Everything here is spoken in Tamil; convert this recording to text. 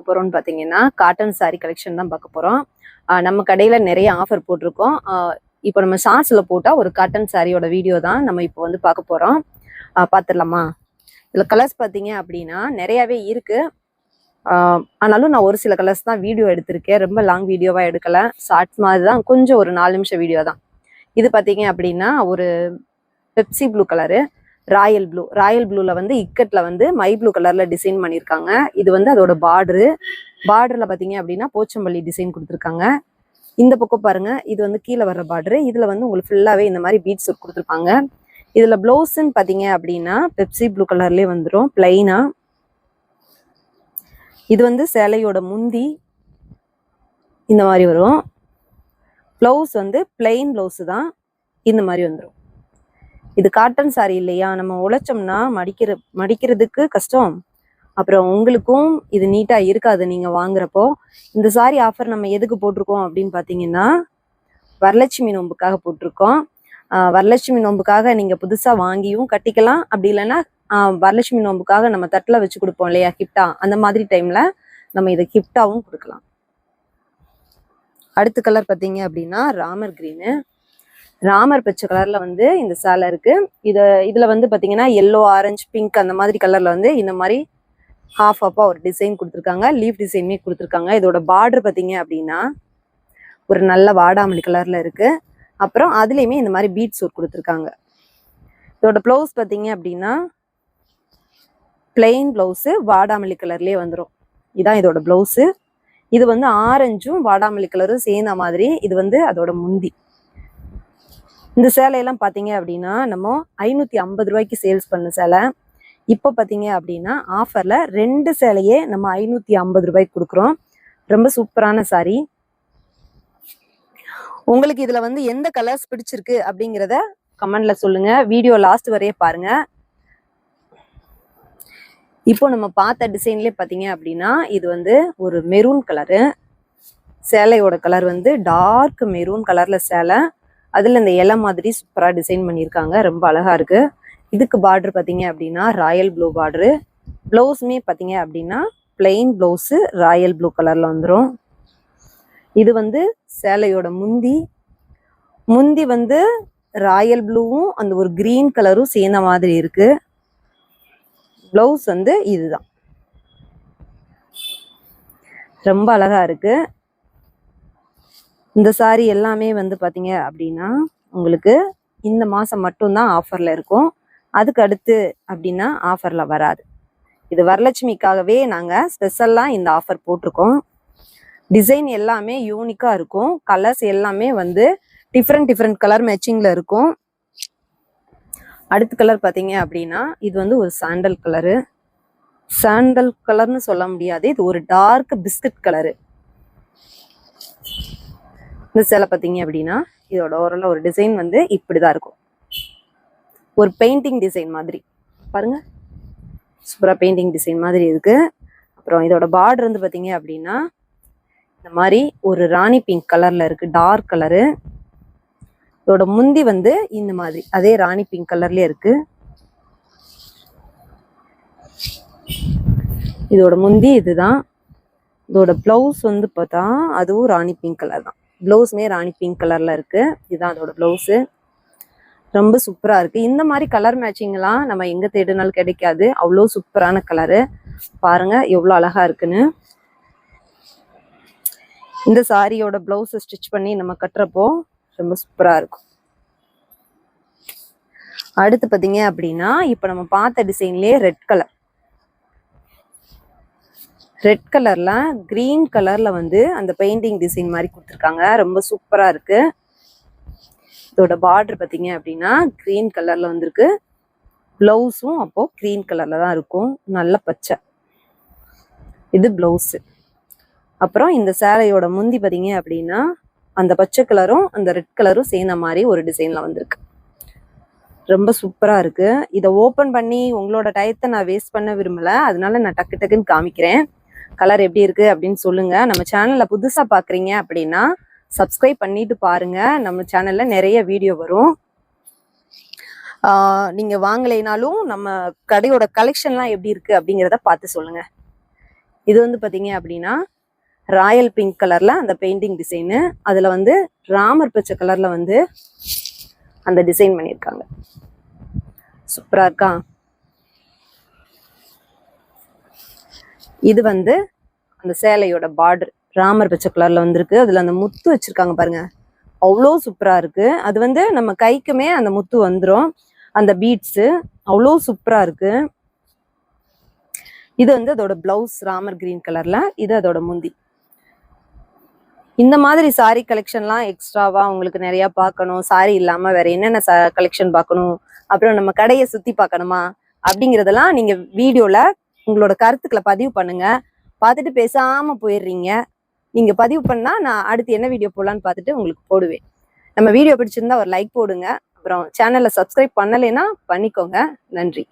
போறோம்னு பாத்தீங்கன்னா காட்டன் சாரி கலெக்ஷன் தான் பார்க்க போறோம். நம்ம கடையில நிறைய ஆஃபர் போட்டிருக்கோம். இப்போ நம்ம ஷார்ட்ஸ்ல போட்டா ஒரு காட்டன் சாரியோட வீடியோ தான் நம்ம இப்போ வந்து பார்க்க போறோம். பார்த்துடலாமா? இதுல கலர்ஸ் பார்த்தீங்க அப்படின்னா நிறையவே இருக்கு. ஆனாலும் நான் ஒரு சில கலர்ஸ் தான் வீடியோ எடுத்திருக்கேன். ரொம்ப லாங் வீடியோவா எடுக்கல, ஷார்ட்ஸ் மாதிரி தான், கொஞ்சம் ஒரு 4 நிமிஷம் வீடியோ தான். இது பார்த்தீங்க அப்படின்னா ஒரு பெப்சி ப்ளூ கலரு, ராயல் ப்ளூல வந்து இக்கட்ல வந்து மை ப்ளூ கலர்ல டிசைன் பண்ணியிருக்காங்க. இது வந்து அதோட பார்டர்ல பாத்தீங்க அப்படின்னா போச்சம்பள்ளி டிசைன் கொடுத்துருக்காங்க. இந்த பக்கம் பாருங்க, இது வந்து கீழே வர்ற பார்டரு. இதுல வந்து உங்களுக்கு ஃபுல்லாவே இந்த மாதிரி பீட்ஸ் ஒர்க் கொடுத்துருப்பாங்க. இதுல பிளவுஸ்ன்னு பாத்தீங்க அப்படின்னா பெப்சி ப்ளூ கலர்லயே வந்துடும் பிளைனா. இது வந்து சேலையோட முந்தி இந்த மாதிரி வரும். பிளவுஸ் வந்து பிளைன் பிளவுஸ் தான், இந்த மாதிரி வந்துடும். இது காட்டன் சாரி இல்லையா, நம்ம உழைச்சோம்னா மடிக்கிறதுக்கு கஷ்டம். அப்புறம் உங்களுக்கும் இது நீட்டா இருக்காது நீங்க வாங்குறப்போ. இந்த சாரி ஆஃபர் நம்ம எதுக்கு போட்டிருக்கோம் அப்படின்னு பாத்தீங்கன்னா, வரலட்சுமி நோம்புக்காக போட்டிருக்கோம். வரலட்சுமி நோம்புக்காக நீங்க புதுசா வாங்கியும் கட்டிக்கலாம். அப்படி இல்லைன்னா வரலட்சுமி நோம்புக்காக நம்ம தட்டுல வச்சு கொடுப்போம் இல்லையா கிஃப்டா, அந்த மாதிரி டைம்ல நம்ம இதை கிஃப்டாவும் கொடுக்கலாம். அடுத்த கலர் பாத்தீங்க அப்படின்னா ராமர் கிரீனு, ராமர் பச்சை கலர்ல வந்து இந்த சேலை இருக்கு. இதுல வந்து பாத்தீங்கன்னா எல்லோ, ஆரஞ்சு, பிங்க் அந்த மாதிரி கலர்ல வந்து இந்த மாதிரி ஹாஃப் ஒரு டிசைன் கொடுத்துருக்காங்க. லீஃப் டிசைனுமே கொடுத்துருக்காங்க. இதோட பார்டர் பாத்தீங்க அப்படின்னா ஒரு நல்ல வாடாமல்லி கலர்ல இருக்கு. அப்புறம் அதுலயுமே இந்த மாதிரி பீட்ஸ் ஒர்க் கொடுத்துருக்காங்க. இதோட பிளவுஸ் பாத்தீங்க அப்படின்னா பிளெயின் பிளவுஸ் வாடாமல்லி கலர்லயே வந்துடும். இதான் இதோட பிளவுஸ். இது வந்து ஆரஞ்சும் வாடாமல்லி கலரும் சேர்ந்த மாதிரி இது வந்து அதோட முந்தி. இந்த சேலையெல்லாம் பார்த்தீங்க அப்படின்னா நம்ம 550 ரூபாய்க்கு சேல்ஸ் பண்ண சேலை. இப்போ பார்த்தீங்க அப்படின்னா ஆஃபர்ல 2 சேலையே நம்ம 550 ரூபாய்க்கு கொடுக்குறோம். ரொம்ப சூப்பரான சாரி. உங்களுக்கு இதுல வந்து எந்த கலர்ஸ் பிடிச்சிருக்கு அப்படிங்கிறத கமெண்ட்ல சொல்லுங்க. வீடியோ லாஸ்ட் வரையே பாருங்க. இப்போ நம்ம பார்த்த டிசைன்லேயே பார்த்தீங்க அப்படின்னா இது வந்து ஒரு மெரூன் கலரு. சேலையோட கலர் வந்து டார்க் மெரூன் கலர்ல சேலை. அதுல இந்த இலை மாதிரி சூப்பரா டிசைன் பண்ணியிருக்காங்க, ரொம்ப அழகா இருக்கு. இதுக்கு பார்டர் பாத்தீங்க அப்படின்னா ராயல் ப்ளூ பார்டரு. பிளவுஸுமே பாத்தீங்க அப்படின்னா பிளெயின் பிளவுஸ் ராயல் ப்ளூ கலர்ல வந்துடும். இது வந்து சேலையோட முந்தி வந்து ராயல் ப்ளூவும் அந்த ஒரு கிரீன் கலரும் சேர்ந்த மாதிரி இருக்கு. பிளவுஸ் வந்து இதுதான், ரொம்ப அழகா இருக்கு. இந்த சாரி எல்லாமே வந்து பாத்தீங்க அப்படின்னா உங்களுக்கு இந்த மாசம் மட்டும்தான் ஆஃபர்ல இருக்கும். அதுக்கு அடுத்து அப்படின்னா ஆஃபர்ல வராது. இது வரலட்சுமிக்காகவே நாங்க ஸ்பெஷலா இந்த ஆஃபர் போட்டிருக்கோம். டிசைன் எல்லாமே யூனிக்கா இருக்கும். கலர்ஸ் எல்லாமே வந்து டிஃப்ரெண்ட் கலர் மேட்சிங்ல இருக்கும். அடுத்த கலர் பாத்தீங்க அப்படின்னா இது வந்து ஒரு சாண்டல் கலர்னு சொல்ல முடியாது, இது ஒரு டார்க் பிஸ்கட் கலரு. இந்த சேலை பார்த்தீங்க அப்படின்னா இதோட ஓரளவு ஒரு டிசைன் வந்து இப்படிதான் இருக்கும். ஒரு பெயிண்டிங் டிசைன் மாதிரி பாருங்க, சூப்பரா பெயிண்டிங் டிசைன் மாதிரி இருக்கு. அப்புறம் இதோட பார்டர் வந்து பார்த்தீங்க அப்படின்னா இந்த மாதிரி ஒரு ராணி பிங்க் கலர்ல இருக்கு, டார்க் கலரு. இதோட முந்தி வந்து இந்த மாதிரி அதே ராணி பிங்க் கலர்லயே இருக்கு. இதோட முந்தி இதுதான். இதோட பிளவுஸ் வந்து பார்த்தா அதுவும் ராணி பிங்க் கலர் தான். பிளவுஸுமே ராணி பிங்க் கலர்ல இருக்கு. இதுதான் அதோட பிளவுஸு. ரொம்ப சூப்பரா இருக்கு. இந்த மாதிரி கலர் மேட்சிங் எல்லாம் நம்ம எங்க தேடினாலும் கிடைக்காது. அவ்வளோ சூப்பரான கலரு. பாருங்க எவ்வளோ அழகா இருக்குன்னு. இந்த சாரியோட பிளவுஸ் ஸ்டிச் பண்ணி நம்ம கட்டுறப்போ ரொம்ப சூப்பரா இருக்கும். அடுத்து பாத்தீங்க அப்படின்னா இப்ப நம்ம பார்த்த டிசைன்லயே ரெட் கலர்ல கிரீன் கலர்ல வந்து அந்த பெயிண்டிங் டிசைன் மாதிரி கொடுத்துருக்காங்க. ரொம்ப சூப்பரா இருக்கு. இதோட பார்டர் பாத்தீங்க அப்படின்னா கிரீன் கலர்ல வந்திருக்கு. பிளவுஸும் அப்போ கிரீன் கலர்ல தான் இருக்கும், நல்ல பச்சை. இது பிளவுஸ். அப்புறம் இந்த சேலையோட முந்தி பாத்தீங்க அப்படின்னா அந்த பச்சை கலரும் அந்த ரெட் கலரும் சேர்ந்த மாதிரி ஒரு டிசைன்ல வந்திருக்கு. ரொம்ப சூப்பரா இருக்கு. இதை ஓபன் பண்ணி உங்களோட டயத்தை நான் வேஸ்ட் பண்ண விரும்பல, அதனால நான் டக்குன்னு காமிக்கிறேன். கலர் எப்படி இருக்கு அப்படின்னு சொல்லுங்க. நம்ம சேனல்ல புதுசா பாக்குறீங்க அப்படின்னா சப்ஸ்கிரைப் பண்ணிட்டு பாருங்க. நம்ம சேனல்ல நிறைய வீடியோ வரும். நீங்க வாங்கலைனாலும் நம்ம கடையோட கலெக்ஷன்லாம் எப்படி இருக்கு அப்படிங்கிறத பார்த்து சொல்லுங்க. இது வந்து பாத்தீங்க அப்படின்னா ராயல் பிங்க் கலர்ல அந்த பெயிண்டிங் டிசைனு. அதுல வந்து ராமர் பச்சை கலர்ல வந்து அந்த டிசைன் பண்ணியிருக்காங்க. சூப்பரா இருக்கா? இது வந்து அந்த சேலையோட பார்டர் ராமர் பச்சை கலர்ல வந்திருக்கு. அதுல அந்த முத்து வச்சிருக்காங்க பாருங்க, அவ்வளோ சூப்பரா இருக்கு. அது வந்து நம்ம கைக்குமே அந்த முத்து வந்துடும், அந்த பீட்ஸ் அவ்வளோ சூப்பரா இருக்கு. இது வந்து அதோட பிளவுஸ் ராமர் கிரீன் கலர்ல, இது அதோட முந்தி. இந்த மாதிரி சாரி கலெக்ஷன்லாம் எக்ஸ்ட்ராவா உங்களுக்கு நிறைய பார்க்கணும், சாரி இல்லாம வேற என்னென்ன கலெக்ஷன் பார்க்கணும், அப்புறம் நம்ம கடையை சுத்தி பார்க்கணுமா அப்படிங்கிறதெல்லாம் நீங்க வீடியோல உங்களோட கருத்துக்களை பதிவு பண்ணுங்க. பார்த்துட்டு பேசாம போயிடுறீங்க. நீங்க பதிவு பண்ணா நான் அடுத்து என்ன வீடியோ போடலான்னு பார்த்துட்டு உங்களுக்கு போடுவேன். நம்ம வீடியோ பிடிச்சிருந்தா ஒரு லைக் போடுங்க. அப்புறம் சேனலை சப்ஸ்கிரைப் பண்ணலைன்னா பண்ணிக்கோங்க. நன்றி.